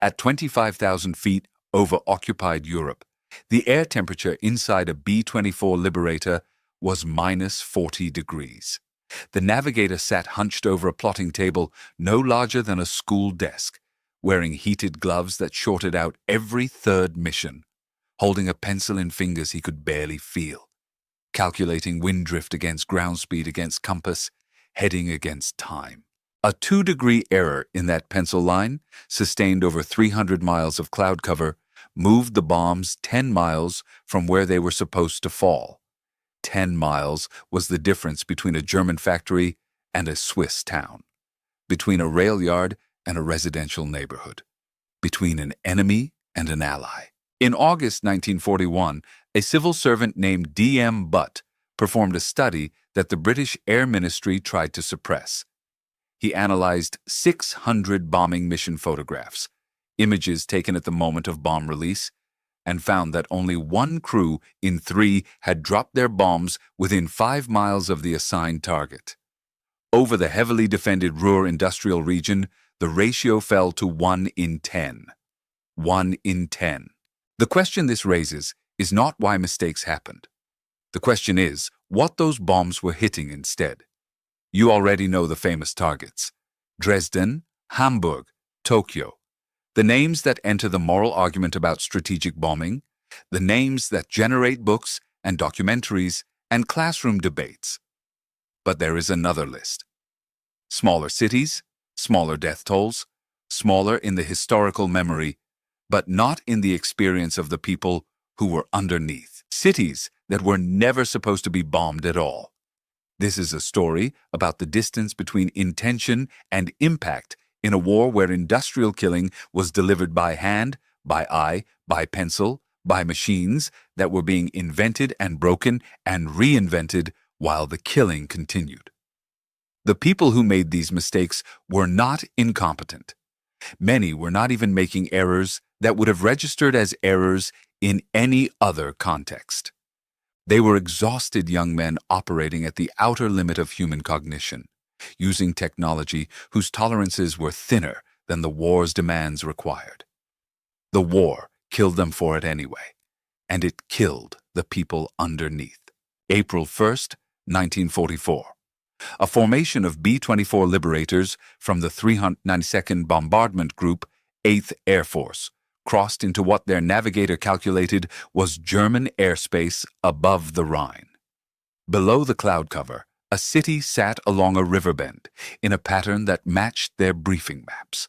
At 25,000 feet over occupied Europe, the air temperature inside a B-24 Liberator was minus 40 degrees. The navigator sat hunched over a plotting table no larger than a school desk, wearing heated gloves that shorted out every third mission, holding a pencil in fingers he could barely feel, calculating wind drift against ground speed against compass, heading against time. A 2-degree error in that pencil line, sustained over 300 miles of cloud cover, moved the bombs 10 miles from where they were supposed to fall. 10 miles was the difference between a German factory and a Swiss town, between a rail yard and a residential neighborhood, between an enemy and an ally. In August 1941, a civil servant named D.M. Butt performed a study that the British Air Ministry tried to suppress. He analyzed 600 bombing mission photographs, images taken at the moment of bomb release, and found that only 1 crew in 3 had dropped their bombs within 5 miles of the assigned target. Over the heavily defended Ruhr industrial region, the ratio fell to 1 in 10. 1 in 10. The question this raises is not why mistakes happened. The question is what those bombs were hitting instead. You already know the famous targets: Dresden, Hamburg, Tokyo. The names that enter the moral argument about strategic bombing, the names that generate books and documentaries and classroom debates. But there is another list. Smaller cities, smaller death tolls, smaller in the historical memory, but not in the experience of the people who were underneath. Cities that were never supposed to be bombed at all. This is a story about the distance between intention and impact in a war where industrial killing was delivered by hand, by eye, by pencil, by machines that were being invented and broken and reinvented while the killing continued. The people who made these mistakes were not incompetent. Many were not even making errors that would have registered as errors in any other context. They were exhausted young men operating at the outer limit of human cognition, using technology whose tolerances were thinner than the war's demands required. The war killed them for it anyway, and it killed the people underneath. April 1st, 1944. A formation of B-24 Liberators from the 392nd Bombardment Group, 8th Air Force, crossed into what their navigator calculated was German airspace above the Rhine. Below the cloud cover, a city sat along a river bend in a pattern that matched their briefing maps.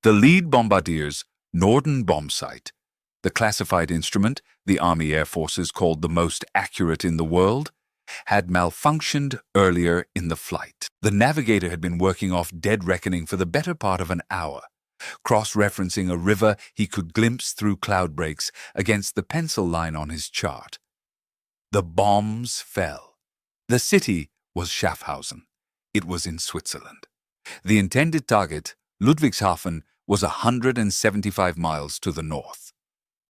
The lead bombardier's Norden bomb sight, the classified instrument the Army Air Forces called the most accurate in the world, had malfunctioned earlier in the flight. The navigator had been working off dead reckoning for the better part of an hour, cross-referencing a river he could glimpse through cloud breaks against the pencil line on his chart. The bombs fell. The city was Schaffhausen. It was in Switzerland. The intended target, Ludwigshafen, was 175 miles to the north.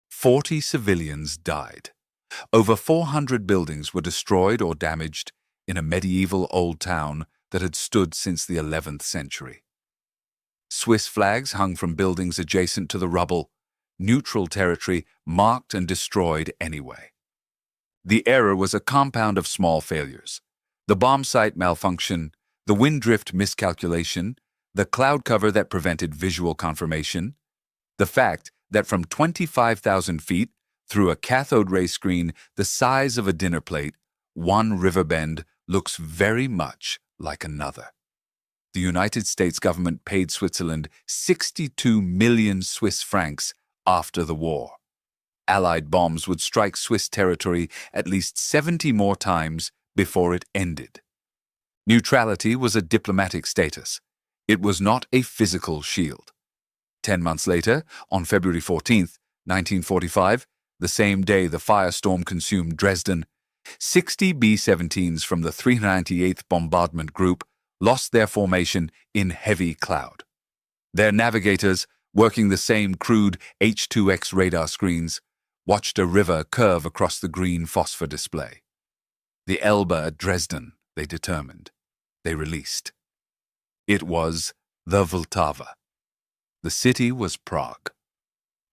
40 civilians died. Over 400 buildings were destroyed or damaged in a medieval old town that had stood since the 11th century. Swiss flags hung from buildings adjacent to the rubble, neutral territory marked and destroyed anyway. The error was a compound of small failures: the bomb site malfunction, the wind drift miscalculation, the cloud cover that prevented visual confirmation, the fact that from 25,000 feet, through a cathode ray screen the size of a dinner plate, one river bend looks very much like another. The United States government paid Switzerland 62 million Swiss francs after the war. Allied bombs would strike Swiss territory at least 70 more times before it ended. Neutrality was a diplomatic status. It was not a physical shield. 10 months later, on February 14th, 1945, the same day the firestorm consumed Dresden, 60 B-17s from the 398th Bombardment Group lost their formation in heavy cloud. Their navigators, working the same crude H-2X radar screens, watched a river curve across the green phosphor display. The Elbe at Dresden, they determined. They released. It was the Vltava. The city was Prague.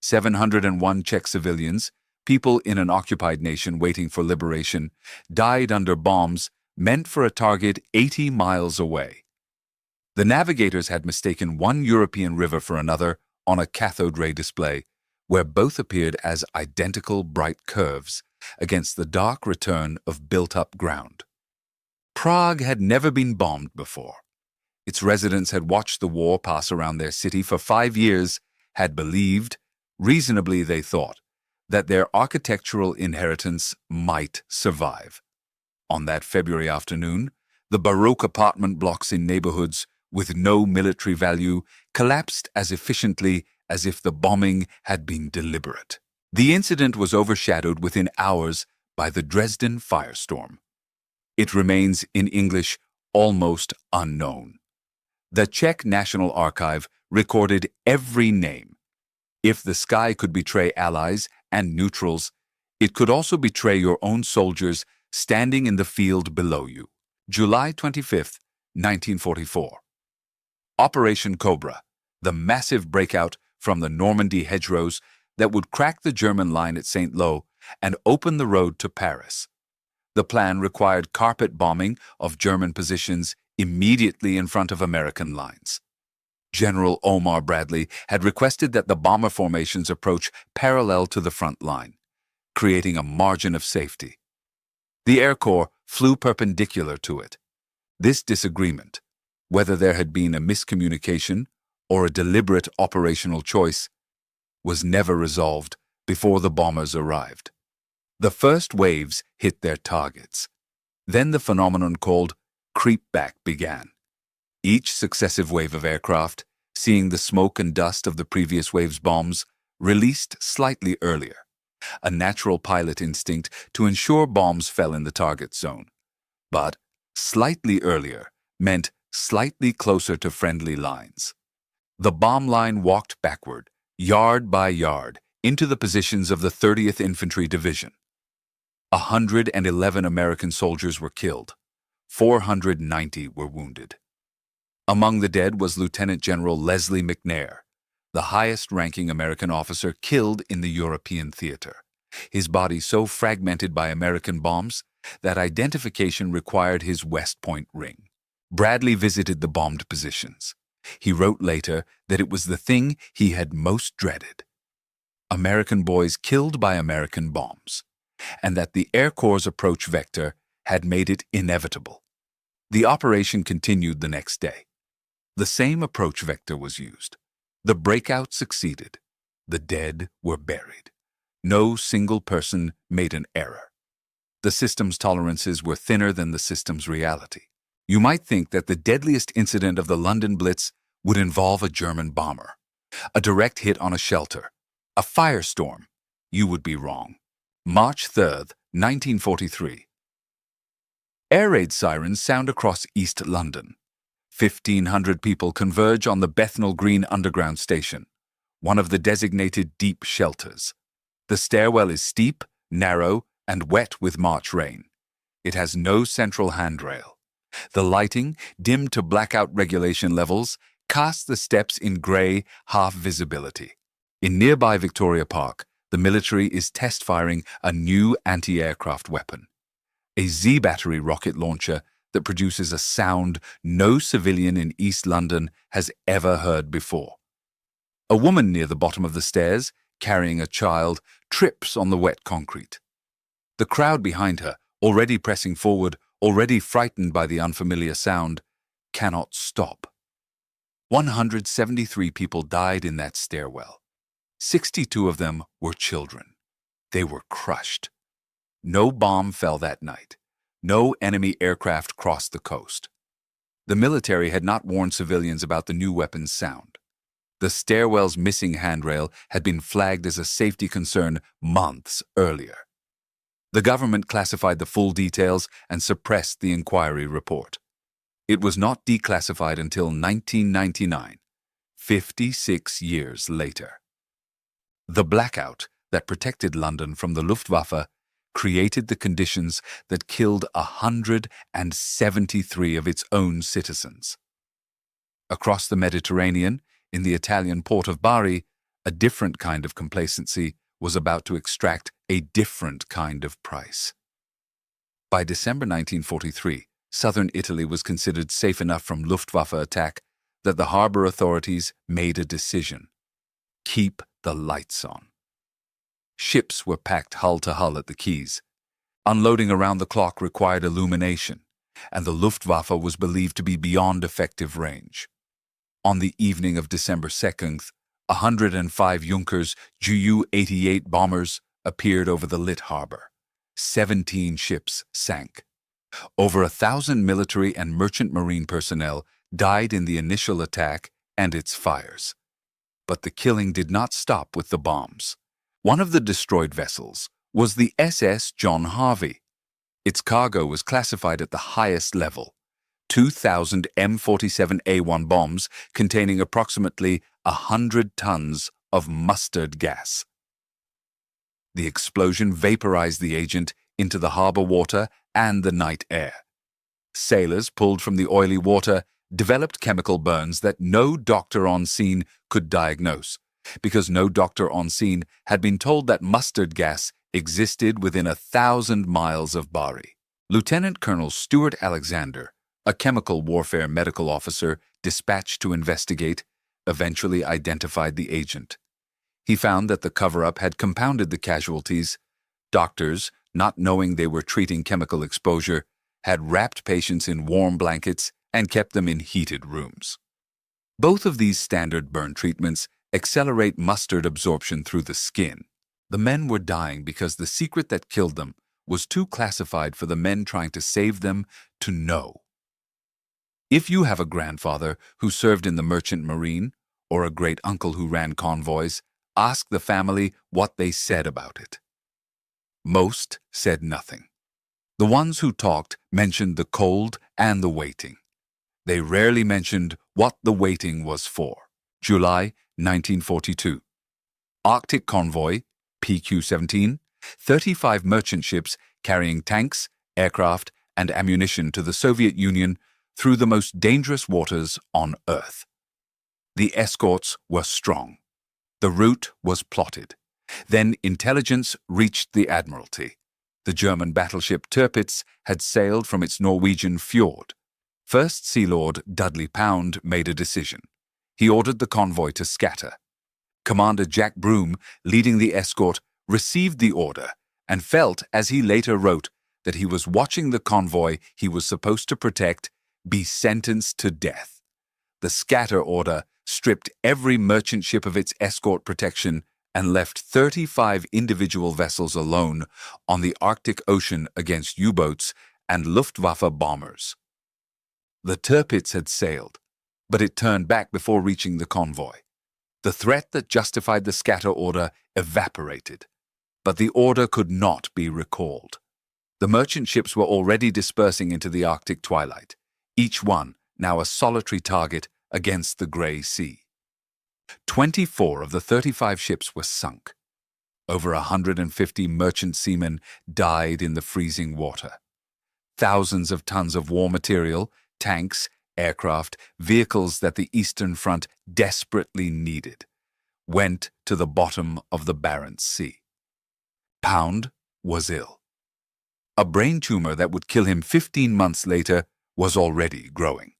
701 Czech civilians, people in an occupied nation waiting for liberation, died under bombs meant for a target 80 miles away. The navigators had mistaken one European river for another on a cathode ray display, where both appeared as identical bright curves against the dark return of built-up ground. Prague had never been bombed before. Its residents had watched the war pass around their city for 5 years, had believed, reasonably they thought, that their architectural inheritance might survive. On that February afternoon, the Baroque apartment blocks in neighborhoods with no military value collapsed as efficiently as if the bombing had been deliberate. The incident was overshadowed within hours by the Dresden firestorm. It remains in English almost unknown. The Czech National Archive recorded every name. If the sky could betray allies and neutrals, it could also betray your own soldiers standing in the field below you. July 25, 1944. Operation Cobra, the massive breakout from the Normandy hedgerows that would crack the German line at St. Lo and open the road to Paris. The plan required carpet bombing of German positions immediately in front of American lines. General Omar Bradley had requested that the bomber formations approach parallel to the front line, creating a margin of safety. The Air Corps flew perpendicular to it. This disagreement, whether there had been a miscommunication or a deliberate operational choice, was never resolved before the bombers arrived. The first waves hit their targets. Then the phenomenon called creepback began. Each successive wave of aircraft, seeing the smoke and dust of the previous wave's bombs, released slightly earlier, a natural pilot instinct to ensure bombs fell in the target zone. But slightly earlier meant slightly closer to friendly lines. The bomb line walked backward, yard by yard, into the positions of the 30th Infantry Division. 111 American soldiers were killed. 490 were wounded. Among the dead was Lieutenant General Leslie McNair, the highest-ranking American officer killed in the European theater, his body so fragmented by American bombs that identification required his West Point ring. Bradley visited the bombed positions. He wrote later that it was the thing he had most dreaded. American boys killed by American bombs, and that the Air Corps' approach vector had made it inevitable. The operation continued the next day. The same approach vector was used. The breakout succeeded. The dead were buried. No single person made an error. The system's tolerances were thinner than the system's reality. You might think that the deadliest incident of the London Blitz would involve a German bomber, a direct hit on a shelter, a firestorm. You would be wrong. March 3rd, 1943. Air raid sirens sound across East London. 1,500 people converge on the Bethnal Green Underground Station, one of the designated deep shelters. The stairwell is steep, narrow, and wet with March rain. It has no central handrail. The lighting, dimmed to blackout regulation levels, casts the steps in gray, half-visibility. In nearby Victoria Park, the military is test-firing a new anti-aircraft weapon, a Z-battery rocket launcher that produces a sound no civilian in East London has ever heard before. A woman near the bottom of the stairs, carrying a child, trips on the wet concrete. The crowd behind her, already pressing forward, already frightened by the unfamiliar sound, cannot stop. 173 people died in that stairwell. 62 of them were children. They were crushed. No bomb fell that night. No enemy aircraft crossed the coast. The military had not warned civilians about the new weapon's sound. The stairwell's missing handrail had been flagged as a safety concern months earlier. The government classified the full details and suppressed the inquiry report. It was not declassified until 1999, 56 years later. The blackout that protected London from the Luftwaffe created the conditions that killed 173 of its own citizens. Across the Mediterranean, in the Italian port of Bari, a different kind of complacency was about to extract a different kind of price. By December 1943, southern Italy was considered safe enough from Luftwaffe attack that the harbor authorities made a decision: keep the lights on. Ships were packed hull to hull at the quays. Unloading around the clock required illumination, and the Luftwaffe was believed to be beyond effective range. On the evening of December 2nd, 105 Junkers Ju-88 bombers appeared over the lit harbor. 17 ships sank. Over 1,000 military and merchant marine personnel died in the initial attack and its fires. But the killing did not stop with the bombs. One of the destroyed vessels was the SS John Harvey. Its cargo was classified at the highest level: 2,000 M47A1 bombs containing approximately 100 tons of mustard gas. The explosion vaporized the agent into the harbor water and the night air. Sailors, pulled from the oily water, developed chemical burns that no doctor on scene could diagnose, because no doctor on scene had been told that mustard gas existed within 1,000 miles of Bari. Lieutenant Colonel Stuart Alexander, a chemical warfare medical officer dispatched to investigate, eventually identified the agent. He found that the cover-up had compounded the casualties. Doctors, not knowing they were treating chemical exposure, had wrapped patients in warm blankets and kept them in heated rooms. Both of these standard burn treatments accelerate mustard absorption through the skin. The men were dying because the secret that killed them was too classified for the men trying to save them to know. If you have a grandfather who served in the merchant marine or a great uncle who ran convoys, ask the family what they said about it. Most said nothing. The ones who talked mentioned the cold and the waiting. They rarely mentioned what the waiting was for. July 1942. Arctic Convoy, PQ-17, 35 merchant ships carrying tanks, aircraft, and ammunition to the Soviet Union through the most dangerous waters on Earth. The escorts were strong. The route was plotted. Then intelligence reached the Admiralty. The German battleship Tirpitz had sailed from its Norwegian fjord. First Sea Lord Dudley Pound made a decision. He ordered the convoy to scatter. Commander Jack Broom, leading the escort, received the order and felt, as he later wrote, that he was watching the convoy he was supposed to protect be sentenced to death. The scatter order stripped every merchant ship of its escort protection and left 35 individual vessels alone on the Arctic Ocean against U-boats and Luftwaffe bombers. The Tirpitz had sailed, but it turned back before reaching the convoy. The threat that justified the scatter order evaporated, but the order could not be recalled. The merchant ships were already dispersing into the Arctic twilight, each one now a solitary target against the Grey Sea. 24 of the 35 ships were sunk. Over 150 merchant seamen died in the freezing water. Thousands of tons of war material, tanks, aircraft, vehicles that the Eastern Front desperately needed, went to the bottom of the Barents Sea. Pound was ill. A brain tumor that would kill him 15 months later was already growing.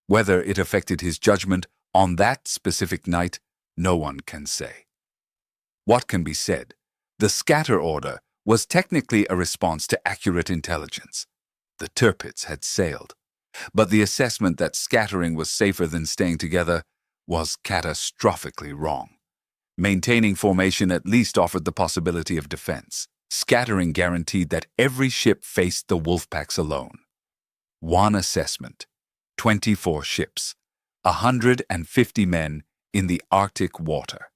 Whether it affected his judgment on that specific night, no one can say. What can be said? The scatter order was technically a response to accurate intelligence. The Tirpitz had sailed, but the assessment that scattering was safer than staying together was catastrophically wrong. Maintaining formation at least offered the possibility of defense. Scattering guaranteed that every ship faced the wolf packs alone. One assessment: 24 ships, 150 men in the Arctic water.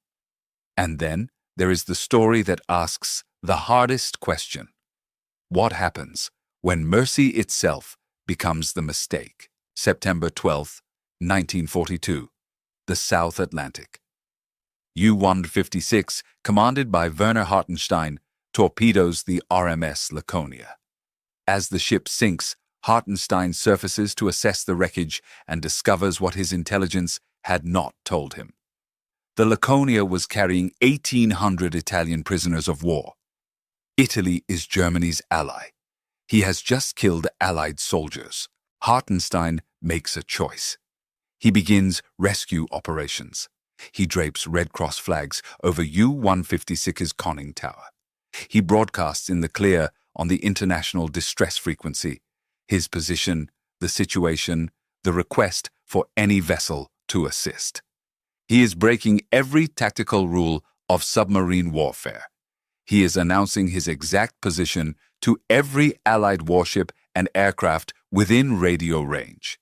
And then there is the story that asks the hardest question: what happens when mercy itself becomes the mistake? September 12, 1942, the South Atlantic. U-156, commanded by Werner Hartenstein, torpedoes the RMS Laconia. As the ship sinks, Hartenstein surfaces to assess the wreckage and discovers what his intelligence had not told him. The Laconia was carrying 1,800 Italian prisoners of war. Italy is Germany's ally. He has just killed Allied soldiers. Hartenstein makes a choice. He begins rescue operations. He drapes Red Cross flags over U-156's conning tower. He broadcasts in the clear on the international distress frequency his position, the situation, the request for any vessel to assist. He is breaking every tactical rule of submarine warfare. He is announcing his exact position to every Allied warship and aircraft within radio range.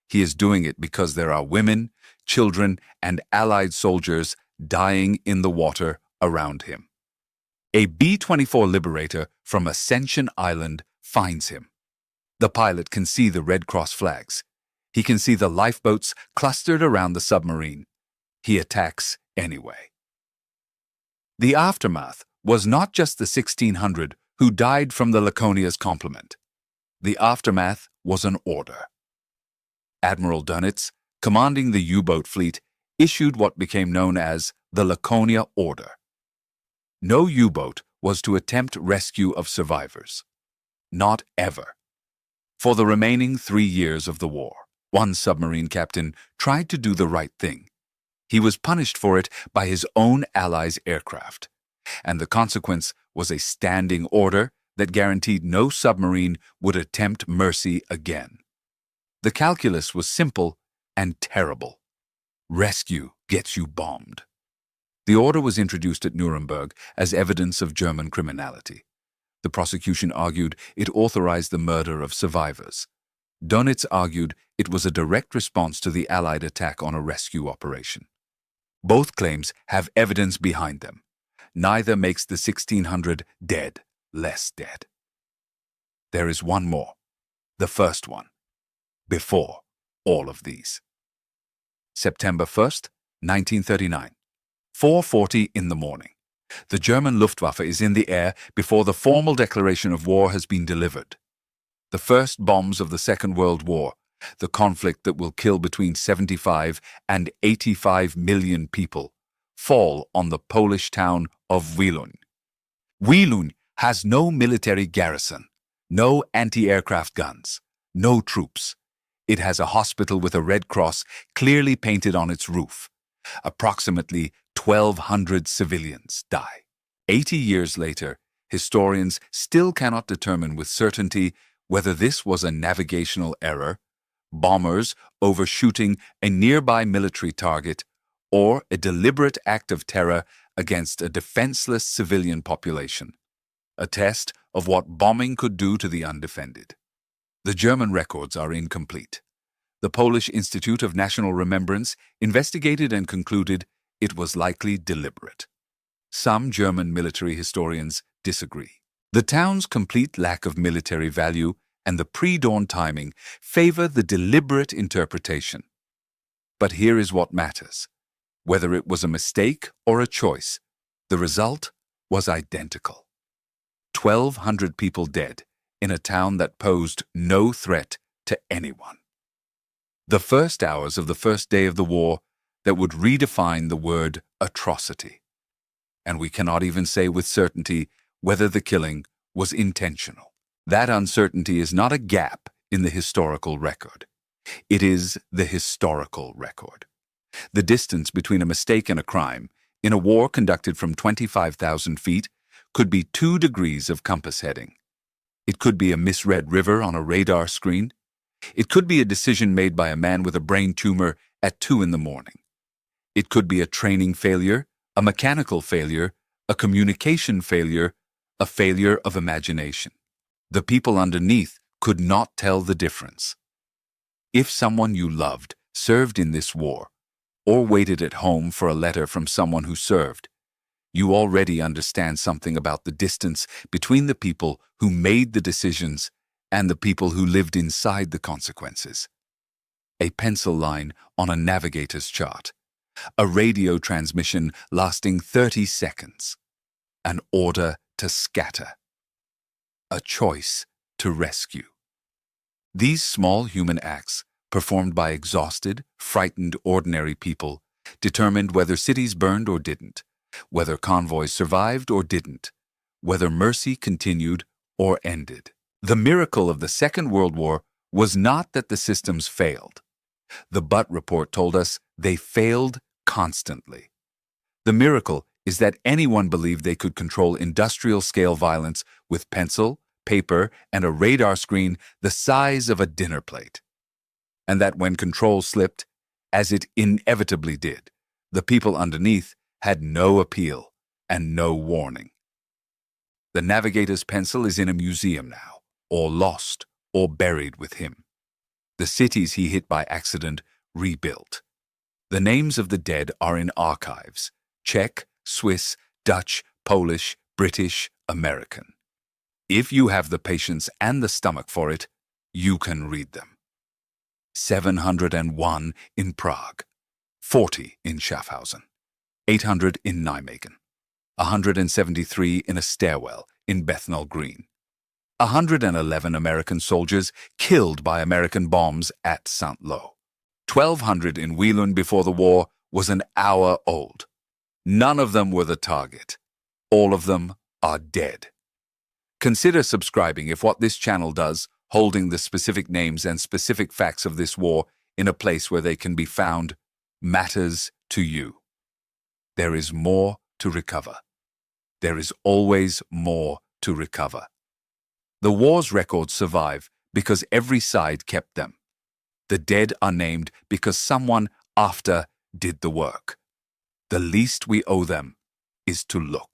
He is doing it because there are women, children, and Allied soldiers dying in the water around him. A B-24 Liberator from Ascension Island finds him. The pilot can see the Red Cross flags. He can see the lifeboats clustered around the submarine. He attacks anyway. The aftermath was not just the 1,600 who died from the Laconia's complement. The aftermath was an order. Admiral Dönitz, commanding the U-boat fleet, issued what became known as the Laconia Order. No U-boat was to attempt rescue of survivors. Not ever. For the remaining 3 years of the war, one submarine captain tried to do the right thing. He was punished for it by his own allies' aircraft, and the consequence was a standing order that guaranteed no submarine would attempt mercy again. The calculus was simple and terrible. Rescue gets you bombed. The order was introduced at Nuremberg as evidence of German criminality. The prosecution argued it authorized the murder of survivors. Dönitz argued it was a direct response to the Allied attack on a rescue operation. Both claims have evidence behind them. Neither makes the 1,600 dead less dead. There is one more, the first one, before all of these. September 1st, 1939, 4:40 in the morning. The German Luftwaffe is in the air before the formal declaration of war has been delivered. The first bombs of the Second World War, the conflict that will kill between 75 and 85 million people, fall on the Polish town of Wielun. Wielun has no military garrison, no anti-aircraft guns, no troops. It has a hospital with a Red Cross clearly painted on its roof. Approximately 1,200 civilians die. 80 years later, historians still cannot determine with certainty whether this was a navigational error, bombers overshooting a nearby military target, or a deliberate act of terror against a defenseless civilian population. A test of what bombing could do to the undefended. The German records are incomplete. The Polish Institute of National Remembrance investigated and concluded it was likely deliberate. Some German military historians disagree. The town's complete lack of military value and the pre-dawn timing favor the deliberate interpretation. But here is what matters. Whether it was a mistake or a choice, the result was identical. 1,200 people dead in a town that posed no threat to anyone. The first hours of the first day of the war that would redefine the word atrocity. And we cannot even say with certainty whether the killing was intentional. That uncertainty is not a gap in the historical record. It is the historical record. The distance between a mistake and a crime in a war conducted from 25,000 feet could be 2 degrees of compass heading. It could be a misread river on a radar screen. It could be a decision made by a man with a brain tumor at 2 in the morning. It could be a training failure, a mechanical failure, a communication failure, a failure of imagination. The people underneath could not tell the difference. If someone you loved served in this war, or waited at home for a letter from someone who served, you already understand something about the distance between the people who made the decisions and the people who lived inside the consequences. A pencil line on a navigator's chart. A radio transmission lasting 30 seconds. An order to scatter. A choice to rescue. These small human acts performed by exhausted, frightened ordinary people, determined whether cities burned or didn't, whether convoys survived or didn't, whether mercy continued or ended. The miracle of the Second World War was not that the systems failed. The Butt report told us they failed constantly. The miracle is that anyone believed they could control industrial-scale violence with pencil, paper, and a radar screen the size of a dinner plate. And that when control slipped, as it inevitably did, the people underneath had no appeal and no warning. The navigator's pencil is in a museum now, or lost, or buried with him. The cities he hit by accident rebuilt. The names of the dead are in archives: Czech, Swiss, Dutch, Polish, British, American. If you have the patience and the stomach for it, you can read them. 701 in Prague, 40 in Schaffhausen, 800 in Nijmegen, 173 in a stairwell in Bethnal Green, 111 American soldiers killed by American bombs at Saint-Lô. 1,200 in Wheelun before the war was an hour old. None of them were the target. All of them are dead. Consider subscribing if what this channel does, holding the specific names and specific facts of this war in a place where they can be found, matters to you. There is more to recover. There is always more to recover. The war's records survive because every side kept them. The dead are named because someone after did the work. The least we owe them is to look.